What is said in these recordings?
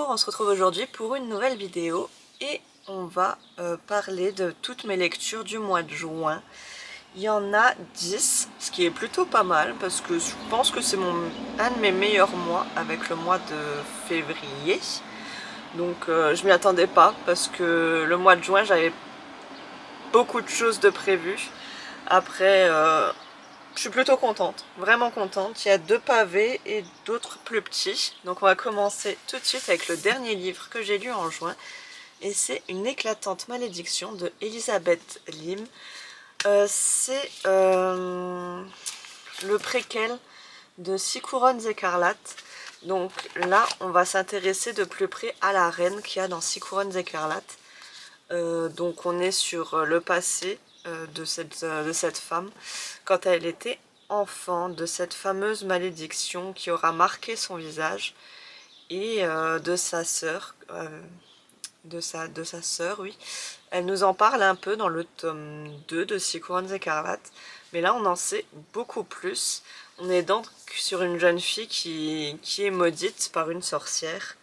Bonjour, on se retrouve aujourd'hui pour une nouvelle vidéo et on va parler de toutes mes lectures du mois de juin. Il y en a 10, ce qui est plutôt pas mal parce que je pense que c'est un de mes meilleurs mois avec le mois de février. Donc je m'y attendais pas parce que le mois de juin j'avais beaucoup de choses de prévues. Après je suis plutôt contente, vraiment contente. Il y a 2 pavés et d'autres plus petits. Donc on va commencer tout de suite avec le dernier livre que j'ai lu en juin. Et c'est Une éclatante malédiction de Elisabeth Lim. C'est le préquel de 6 couronnes écarlates. Donc là, on va s'intéresser de plus près à la reine qu'il y a dans 6 couronnes écarlates. Donc on est sur le passé de cette femme quand elle était enfant, de cette fameuse malédiction qui aura marqué son visage et de sa sœur, de sa sœur, oui. Elle nous en parle un peu dans le tome 2 de 6 couronnes écarlates, mais là on en sait beaucoup plus. On est donc sur une jeune fille qui est maudite par une sorcière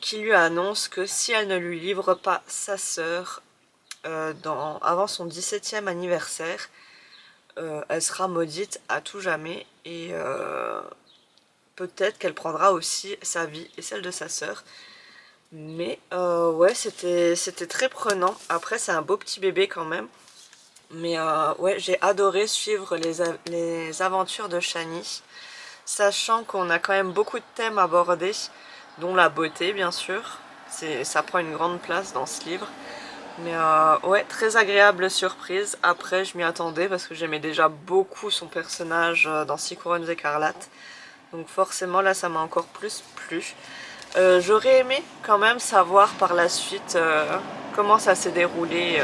qui lui annonce que si elle ne lui livre pas sa sœur avant son 17e anniversaire, elle sera maudite à tout jamais et peut-être qu'elle prendra aussi sa vie et celle de sa sœur. Mais ouais, c'était très prenant. Après, c'est un beau petit bébé quand même. Mais ouais, j'ai adoré suivre les aventures de Shani, sachant qu'on a quand même beaucoup de thèmes abordés, dont la beauté bien sûr. Ça prend une grande place dans ce livre. Mais ouais, très agréable surprise. Après, je m'y attendais parce que j'aimais déjà beaucoup son personnage dans 6 couronnes écarlates. Donc forcément, là, ça m'a encore plus plu. J'aurais aimé quand même savoir par la suite comment ça s'est déroulé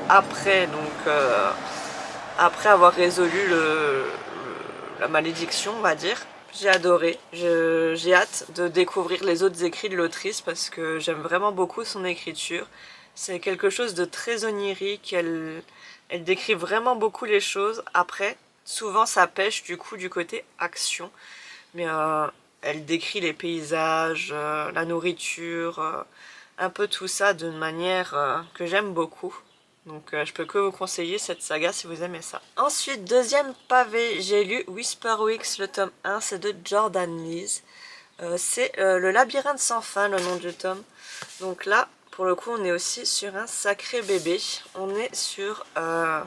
après, après avoir résolu la malédiction, on va dire. J'ai adoré, j'ai hâte de découvrir les autres écrits de l'autrice parce que j'aime vraiment beaucoup son écriture. C'est quelque chose de très onirique, elle décrit vraiment beaucoup les choses. Après, souvent ça pêche du coup du côté action, mais elle décrit les paysages, la nourriture, un peu tout ça d'une manière que j'aime beaucoup. Donc je peux que vous conseiller cette saga si vous aimez ça. Ensuite, deuxième pavé, j'ai lu Whisper Weeks, le tome 1, c'est de Jordan Lees. C'est Le labyrinthe sans fin, le nom du tome. Donc là, pour le coup, on est aussi sur un sacré bébé. On est sur un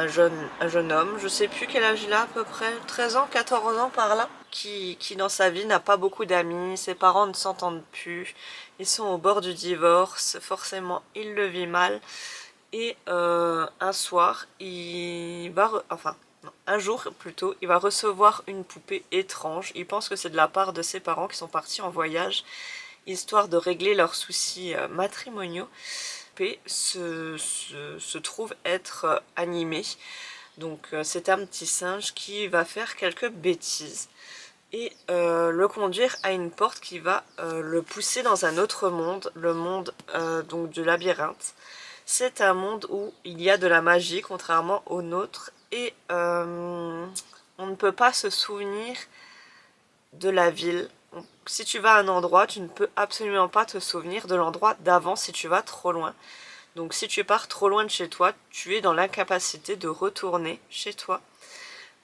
jeune homme, je sais plus quel âge il a à peu près, 13 ans, 14 ans par là, qui dans sa vie n'a pas beaucoup d'amis, ses parents ne s'entendent plus, ils sont au bord du divorce, forcément il le vit mal, et un soir, un jour plutôt, il va recevoir une poupée étrange, il pense que c'est de la part de ses parents qui sont partis en voyage, histoire de régler leurs soucis matrimoniaux. Se trouve être animé. Donc c'est un petit singe qui va faire quelques bêtises et le conduire à une porte qui va le pousser dans un autre monde, le monde donc du labyrinthe. C'est un monde où il y a de la magie contrairement au nôtre et on ne peut pas se souvenir de la ville. Si tu vas à un endroit, tu ne peux absolument pas te souvenir de l'endroit d'avant si tu vas trop loin. Donc si tu pars trop loin de chez toi, tu es dans l'incapacité de retourner chez toi.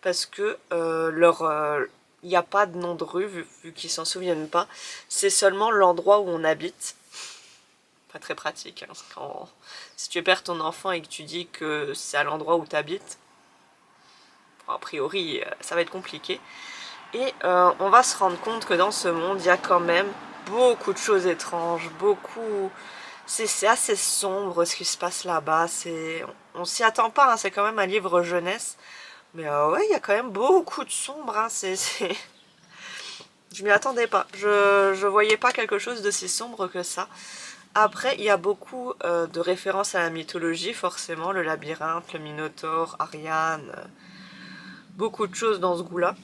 Parce que il n'y a pas de nom de rue, vu qu'ils s'en souviennent pas. C'est seulement l'endroit où on habite. Pas très pratique. Hein, si tu perds ton enfant et que tu dis que c'est à l'endroit où tu habites, a priori, ça va être compliqué. Et on va se rendre compte que dans ce monde, il y a quand même beaucoup de choses étranges, c'est assez sombre ce qui se passe là-bas, on s'y attend pas, hein, c'est quand même un livre jeunesse, mais ouais, il y a quand même beaucoup de sombre, hein, je m'y attendais pas, je voyais pas quelque chose de si sombre que ça. Après, il y a beaucoup de références à la mythologie, forcément, le labyrinthe, le Minotaure, Ariane, beaucoup de choses dans ce goût-là.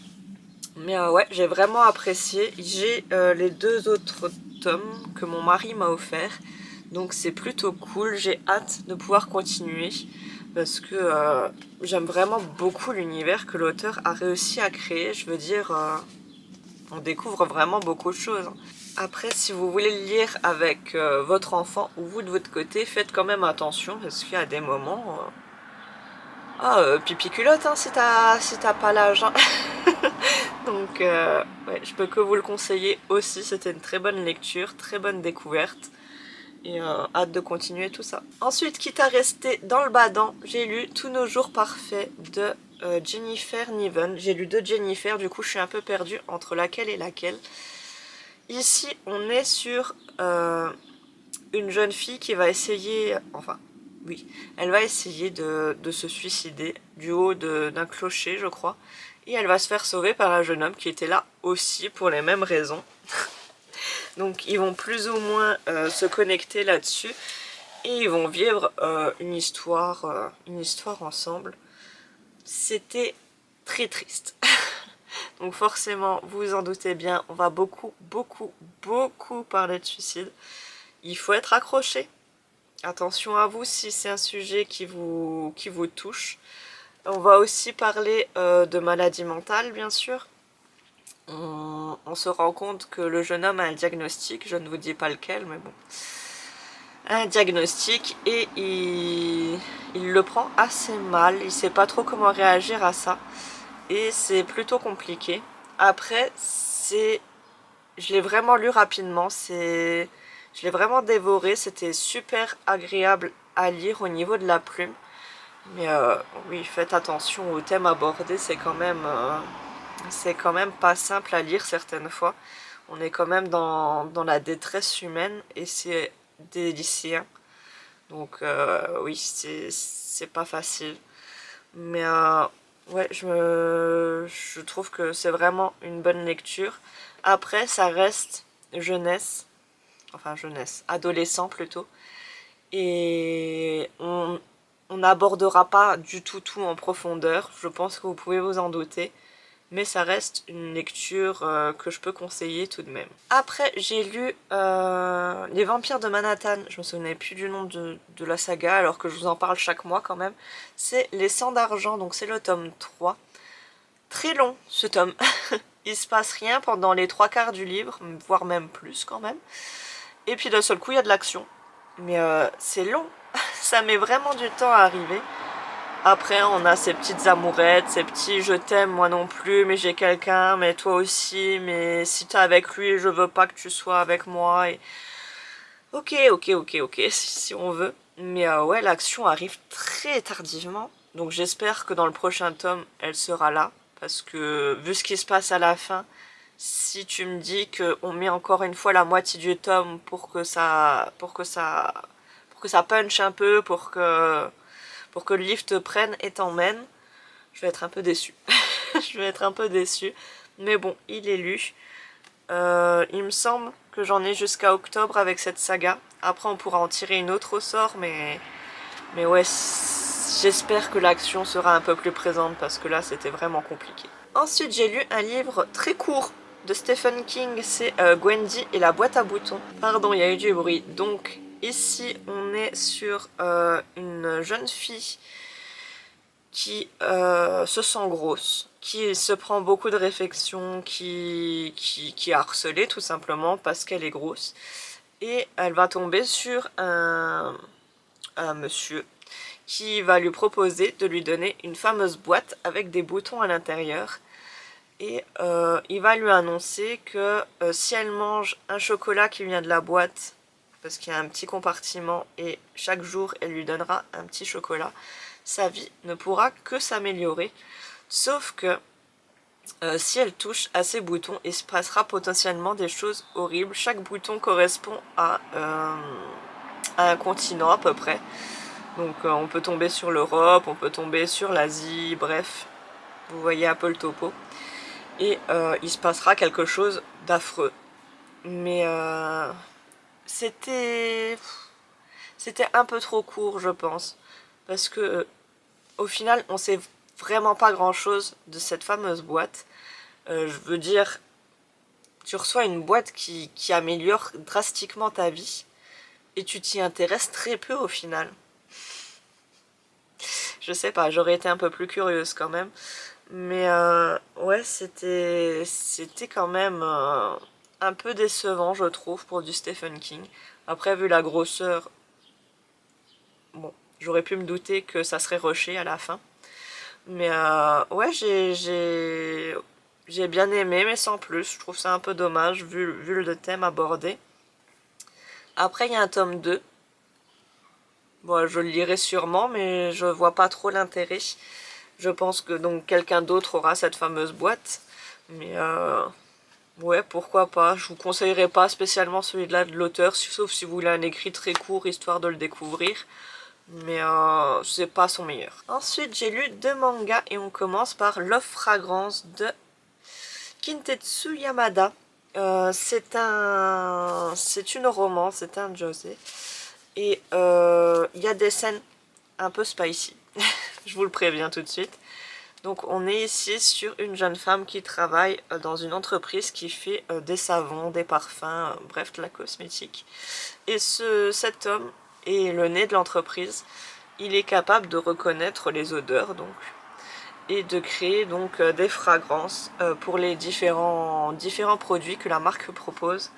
Mais ouais, j'ai vraiment apprécié. J'ai les 2 autres tomes que mon mari m'a offert. Donc c'est plutôt cool. J'ai hâte de pouvoir continuer. Parce que j'aime vraiment beaucoup l'univers que l'auteur a réussi à créer. Je veux dire, on découvre vraiment beaucoup de choses. Après, si vous voulez le lire avec votre enfant ou vous de votre côté, faites quand même attention parce qu'il y a des moments... pipi culotte hein, si t'as pas l'âge. Hein. Donc ouais, je peux que vous le conseiller aussi, c'était une très bonne lecture, très bonne découverte. Et hâte de continuer tout ça. Ensuite, quitte à rester dans le badin, j'ai lu Tous nos jours parfaits de Jennifer Niven. J'ai lu deux Jennifer, du coup je suis un peu perdue entre laquelle et laquelle. Ici, on est sur une jeune fille qui va essayer, enfin, oui, elle va essayer de se suicider du haut d'un clocher, je crois. Et elle va se faire sauver par un jeune homme qui était là aussi pour les mêmes raisons. Donc ils vont plus ou moins se connecter là-dessus. Et ils vont vivre une histoire ensemble. C'était très triste. Donc forcément, vous vous en doutez bien, on va beaucoup parler de suicide. Il faut être accroché. Attention à vous si c'est un sujet qui vous touche. On va aussi parler de maladie mentale, bien sûr. On se rend compte que le jeune homme a un diagnostic, je ne vous dis pas lequel, mais bon. Un diagnostic et il le prend assez mal, il sait pas trop comment réagir à ça. Et c'est plutôt compliqué. Après, je l'ai vraiment lu rapidement, je l'ai vraiment dévoré, c'était super agréable à lire au niveau de la plume. Mais oui, faites attention au thème abordé, c'est quand même pas simple à lire certaines fois. On est quand même dans la détresse humaine et c'est des lycéens. Donc oui, c'est pas facile. Mais ouais, je trouve que c'est vraiment une bonne lecture. Après, ça reste jeunesse, enfin jeunesse, adolescent plutôt. Et on n'abordera pas du tout en profondeur, je pense que vous pouvez vous en douter. Mais ça reste une lecture que je peux conseiller tout de même. Après, j'ai lu Les Vampires de Manhattan. Je me souvenais plus du nom de la saga, alors que je vous en parle chaque mois quand même. C'est Les Sangs d'Argent, donc c'est le tome 3. Très long, ce tome. Il se passe rien pendant les 3/4 du livre, voire même plus quand même. Et puis d'un seul coup, il y a de l'action. Mais c'est long. Ça met vraiment du temps à arriver. Après, on a ces petites amourettes, ces petits je t'aime, moi non plus, mais j'ai quelqu'un, mais toi aussi, mais si t'es avec lui, je veux pas que tu sois avec moi. Et... Ok, si on veut. Mais ouais, l'action arrive très tardivement. Donc j'espère que dans le prochain tome, elle sera là. Parce que vu ce qui se passe à la fin, si tu me dis qu'on met encore une fois la moitié du tome pour que ça punch un peu, pour que le livre te prenne et t'emmène, je vais être un peu déçue. Je vais être un peu déçue. Mais bon, il est lu. Il me semble que j'en ai jusqu'à octobre avec cette saga. Après, on pourra en tirer une autre au sort, mais ouais, j'espère que l'action sera un peu plus présente parce que là, c'était vraiment compliqué. Ensuite, j'ai lu un livre très court de Stephen King, c'est Gwendy et la boîte à boutons. Pardon, il y a eu du bruit. Donc, ici, on est sur une jeune fille qui se sent grosse, qui se prend beaucoup de réflexions, qui est harcelée tout simplement parce qu'elle est grosse. Et elle va tomber sur un monsieur qui va lui proposer de lui donner une fameuse boîte avec des boutons à l'intérieur. Et il va lui annoncer que si elle mange un chocolat qui vient de la boîte, parce qu'il y a un petit compartiment et chaque jour elle lui donnera un petit chocolat, sa vie ne pourra que s'améliorer. Sauf que si elle touche à ces boutons, il se passera potentiellement des choses horribles. Chaque bouton correspond à un continent à peu près. Donc on peut tomber sur l'Europe, on peut tomber sur l'Asie, bref, vous voyez un peu le topo. Et il se passera quelque chose d'affreux. Mais c'était un peu trop court, je pense. Parce que au final, on sait vraiment pas grand chose de cette fameuse boîte. Je veux dire, tu reçois une boîte qui améliore drastiquement ta vie et tu t'y intéresses très peu au final. Je sais pas, j'aurais été un peu plus curieuse quand même. Mais ouais, c'était quand même un peu décevant, je trouve, pour du Stephen King. Après, vu la grosseur, bon, j'aurais pu me douter que ça serait rushé à la fin. Mais ouais, j'ai bien aimé, mais sans plus. Je trouve ça un peu dommage, vu le thème abordé. Après, il y a un tome 2. Bon, je le lirai sûrement, mais je vois pas trop l'intérêt. Je pense que donc quelqu'un d'autre aura cette fameuse boîte. Mais ouais, pourquoi pas. Je vous conseillerais pas spécialement celui-là de l'auteur, sauf si vous voulez un écrit très court, histoire de le découvrir. Mais c'est pas son meilleur. Ensuite, j'ai lu deux mangas et on commence par Love Fragrance de Kintetsu Yamada. C'est une romance, c'est un josei. Et il y a des scènes un peu spicy. Je vous le préviens tout de suite. Donc on est ici sur une jeune femme qui travaille dans une entreprise qui fait des savons, des parfums, bref de la cosmétique. Et cet homme est le nez de l'entreprise. Il est capable de reconnaître les odeurs donc et de créer donc des fragrances pour les différents produits que la marque propose.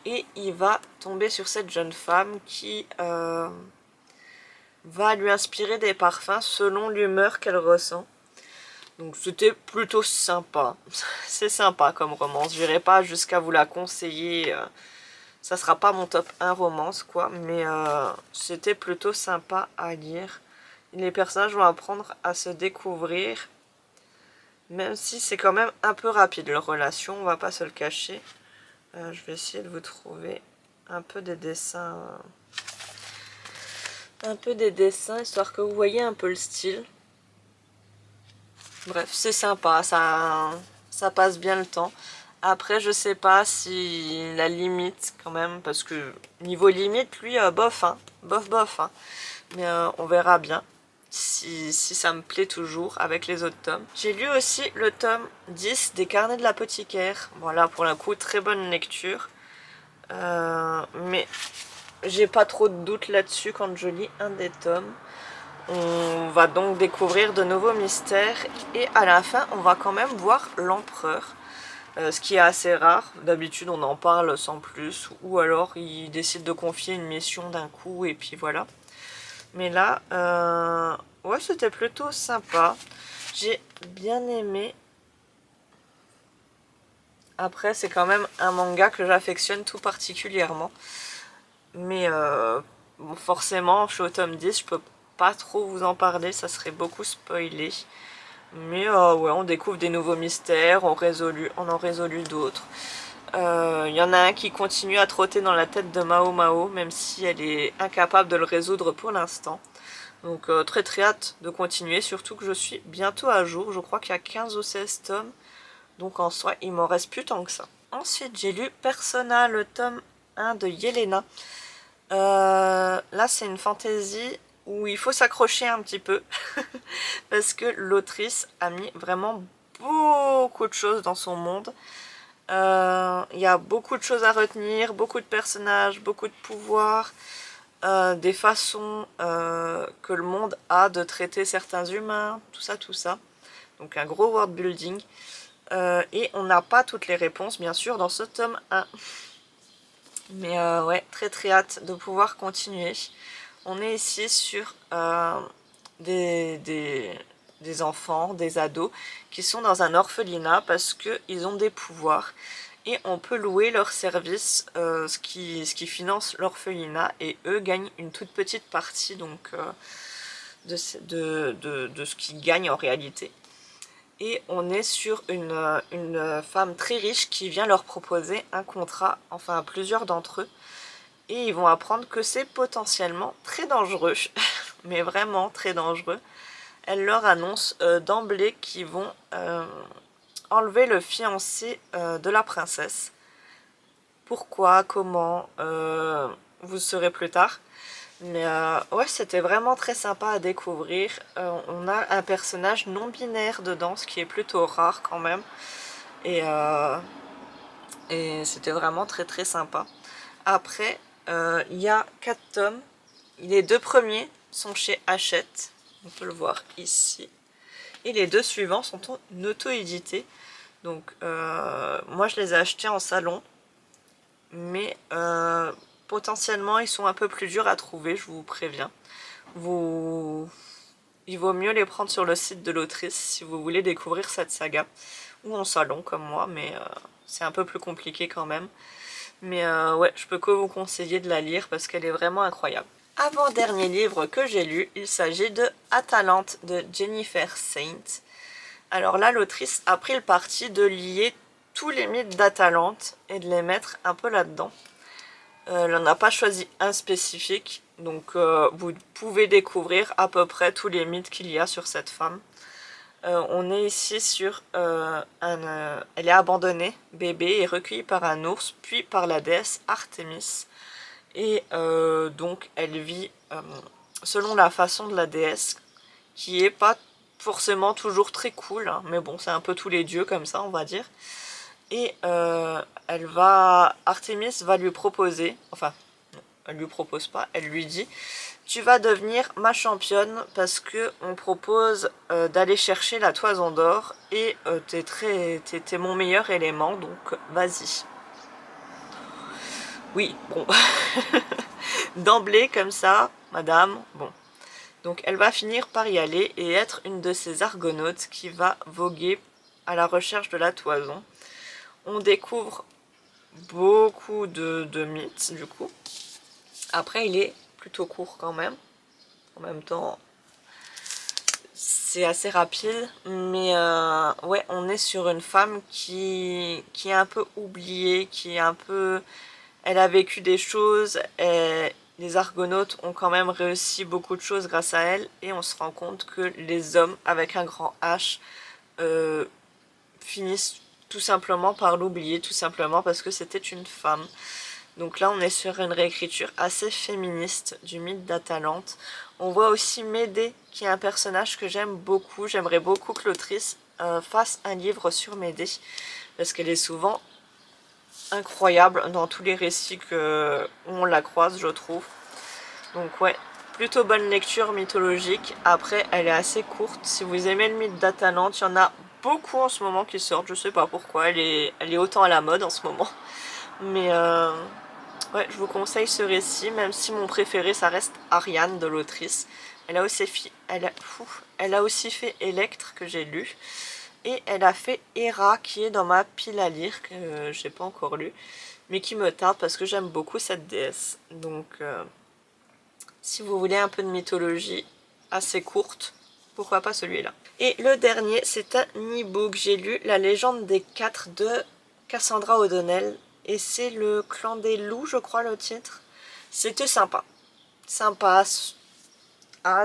Et il va tomber sur cette jeune femme qui va lui inspirer des parfums selon l'humeur qu'elle ressent. Donc c'était plutôt sympa. C'est sympa comme romance. Je n'irai pas jusqu'à vous la conseiller. Ça sera pas mon top 1 romance quoi. Mais c'était plutôt sympa à lire. Les personnages vont apprendre à se découvrir. Même si c'est quand même un peu rapide leur relation. On va pas se le cacher. Je vais essayer de vous trouver un peu des dessins. Histoire que vous voyez un peu le style. Bref, c'est sympa, ça passe bien le temps. Après, je sais pas si la limite quand même, parce que niveau limite, lui, bof, hein, bof, hein. Mais on verra bien si ça me plaît toujours avec les autres tomes. J'ai lu aussi le tome 10 des Carnets de l'apothicaire. Voilà, pour le coup, très bonne lecture. Mais j'ai pas trop de doutes là-dessus quand je lis un des tomes. On va donc découvrir de nouveaux mystères et à la fin on va quand même voir l'empereur, ce qui est assez rare. D'habitude on en parle sans plus ou alors il décide de confier une mission d'un coup et puis voilà. Mais là, ouais c'était plutôt sympa, j'ai bien aimé. Après c'est quand même un manga que j'affectionne tout particulièrement. Mais bon, forcément je suis au tome 10, je peux pas trop vous en parler, ça serait beaucoup spoilé. Mais ouais, on découvre des nouveaux mystères, on en résout d'autres. Il y en a un qui continue à trotter dans la tête de Mao Mao, même si elle est incapable de le résoudre pour l'instant. Donc très très hâte de continuer, surtout que je suis bientôt à jour. Je crois qu'il y a 15 ou 16 tomes, donc en soi il m'en reste plus tant que ça. Ensuite j'ai lu Persona, le tome 1 de Yelena. Là c'est une fantaisie où il faut s'accrocher un petit peu parce que l'autrice a mis vraiment beaucoup de choses dans son monde. Il y a beaucoup de choses à retenir, beaucoup de personnages, beaucoup de pouvoirs, des façons que le monde a de traiter certains humains, tout ça, tout ça. Donc un gros world building. Et on n'a pas toutes les réponses bien sûr dans ce tome 1. Mais ouais, très très hâte de pouvoir continuer. On est ici sur des enfants, des ados qui sont dans un orphelinat parce qu'ils ont des pouvoirs et on peut louer leurs services, ce qui finance l'orphelinat, et eux gagnent une toute petite partie donc de ce qu'ils gagnent en réalité. Et on est sur une femme très riche qui vient leur proposer un contrat, enfin plusieurs d'entre eux. Et ils vont apprendre que c'est potentiellement très dangereux, mais vraiment très dangereux. Elle leur annonce d'emblée qu'ils vont enlever le fiancé de la princesse. Pourquoi, comment, vous saurez plus tard. Mais ouais, c'était vraiment très sympa à découvrir. On a un personnage non binaire dedans, ce qui est plutôt rare quand même. Et c'était vraiment très très sympa. Après, il y a 4 tomes. Les 2 premiers sont chez Hachette. On peut le voir ici. Et les deux suivants sont en auto-édité. Donc moi je les ai achetés en salon, mais potentiellement ils sont un peu plus durs à trouver, je vous préviens. Il vaut mieux les prendre sur le site de l'autrice si vous voulez découvrir cette saga, ou en salon comme moi, mais c'est un peu plus compliqué quand même. Mais ouais, je peux que vous conseiller de la lire parce qu'elle est vraiment incroyable. Avant-dernier livre que j'ai lu, il s'agit de Atalante de Jennifer Saint. Alors là, l'autrice a pris le parti de lier tous les mythes d'Atalante et de les mettre un peu là-dedans. Elle n'en a pas choisi un spécifique, donc vous pouvez découvrir à peu près tous les mythes qu'il y a sur cette femme. On est ici sur elle est abandonnée, bébé, et recueillie par un ours, puis par la déesse Artémis. Et donc elle vit selon la façon de la déesse, qui est pas forcément toujours très cool, hein, mais bon, c'est un peu tous les dieux comme ça, on va dire. Et Artémis va lui proposer, enfin, non, elle lui propose pas, elle lui dit: tu vas devenir ma championne parce que on propose d'aller chercher la toison d'or et t'es mon meilleur élément, donc vas-y. Oui, bon, d'emblée comme ça, madame, bon. Donc elle va finir par y aller et être une de ces argonautes qui va voguer à la recherche de la toison. On découvre beaucoup de mythes du coup. Après il est plutôt court quand même. En même temps c'est assez rapide. Mais ouais, on est sur une femme qui est un peu oubliée, qui est un peu... Elle a vécu des choses, les argonautes ont quand même réussi beaucoup de choses grâce à elle, et on se rend compte que les hommes avec un grand H finissent tout simplement par l'oublier, tout simplement parce que c'était une femme. Donc là on est sur une réécriture assez féministe du mythe d'Atalante. On voit aussi Médée, qui est un personnage que j'aime beaucoup. J'aimerais beaucoup que l'autrice fasse un livre sur Médée, parce qu'elle est souvent incroyable dans tous les récits où on la croise, je trouve. Donc ouais, plutôt bonne lecture mythologique. Après, elle est assez courte. Si vous aimez le mythe d'Atalante, il y en a beaucoup en ce moment qui sortent. Je sais pas pourquoi, elle est autant à la mode en ce moment. Mais ouais, je vous conseille ce récit, même si mon préféré, ça reste Ariane de l'autrice. Elle a aussi fait Electre, que j'ai lu. Et elle a fait Hera, qui est dans ma pile à lire, que j'ai pas encore lu, mais qui me tarde parce que j'aime beaucoup cette déesse. Donc, si vous voulez un peu de mythologie assez courte, pourquoi pas celui-là. Et le dernier, c'est un e-book. J'ai lu La légende des 4 de Cassandra O'Donnell, et c'est le clan des loups, je crois, le titre. C'était sympa. Sympa.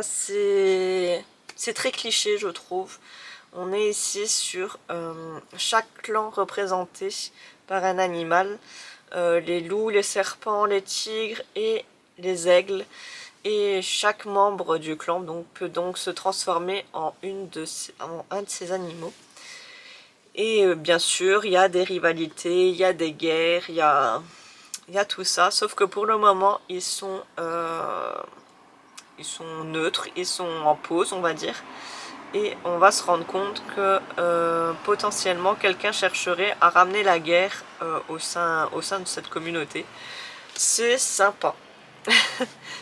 C'est très cliché, je trouve. On est ici sur chaque clan représenté par un animal. Les loups, les serpents, les tigres et les aigles. Et chaque membre du clan peut donc se transformer en un de ces animaux. Et bien sûr, il y a des rivalités, il y a des guerres, il y a tout ça. Sauf que pour le moment, ils sont neutres, ils sont en pause, on va dire. Et on va se rendre compte que potentiellement quelqu'un chercherait à ramener la guerre au sein de cette communauté. C'est sympa.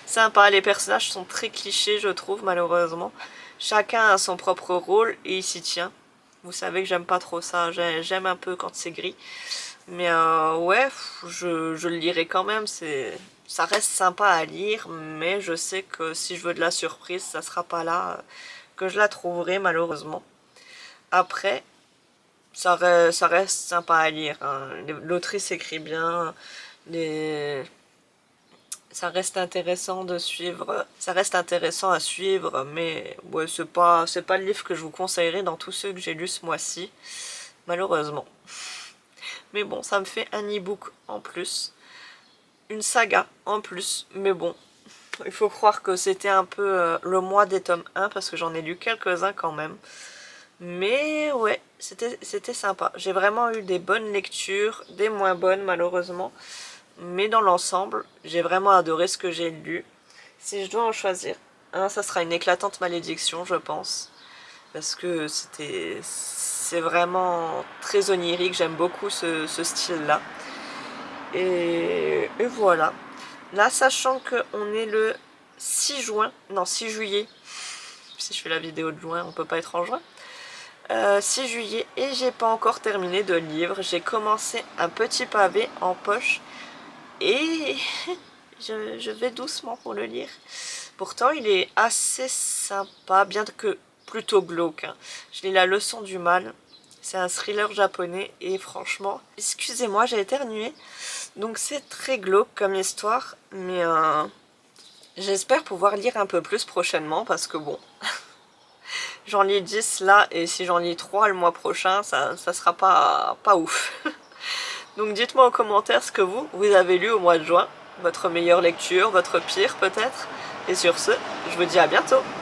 Sympa, les personnages sont très clichés, je trouve, malheureusement. Chacun a son propre rôle et il s'y tient. Vous savez que j'aime pas trop ça, j'aime un peu quand c'est gris. Mais ouais, je le lirai quand même, ça reste sympa à lire, mais je sais que si je veux de la surprise, ça sera pas là que je la trouverai, malheureusement. Après, ça reste sympa à lire, hein. L'autrice écrit bien, ça reste intéressant de suivre, ça reste intéressant à suivre, mais ouais, c'est pas le livre que je vous conseillerais dans tous ceux que j'ai lus ce mois-ci, malheureusement. Mais bon, ça me fait un e-book en plus, une saga en plus, mais bon, il faut croire que c'était un peu le mois des tomes 1, parce que j'en ai lu quelques-uns quand même. Mais ouais, c'était sympa. J'ai vraiment eu des bonnes lectures, des moins bonnes malheureusement. Mais dans l'ensemble, j'ai vraiment adoré ce que j'ai lu. Si je dois en choisir un, ça sera Une éclatante malédiction, je pense. parce que c'est vraiment très onirique, j'aime beaucoup ce style-là. Et voilà. Là, sachant qu'on est le 6 juin, non 6 juillet, si je fais la vidéo de juin, on peut pas être en juin. 6 juillet et j'ai pas encore terminé de lire. J'ai commencé un petit pavé en poche et je vais doucement pour le lire. Pourtant, il est assez sympa, bien que plutôt glauque. Hein. Je lis La leçon du mal. C'est un thriller japonais et franchement, excusez-moi, j'ai éternué. Donc c'est très glauque comme histoire, mais j'espère pouvoir lire un peu plus prochainement parce que bon, j'en lis 10 là et si j'en lis 3 le mois prochain, ça sera pas ouf. Donc dites-moi en commentaire ce que vous avez lu au mois de juin, votre meilleure lecture, votre pire peut-être. Et sur ce, je vous dis à bientôt.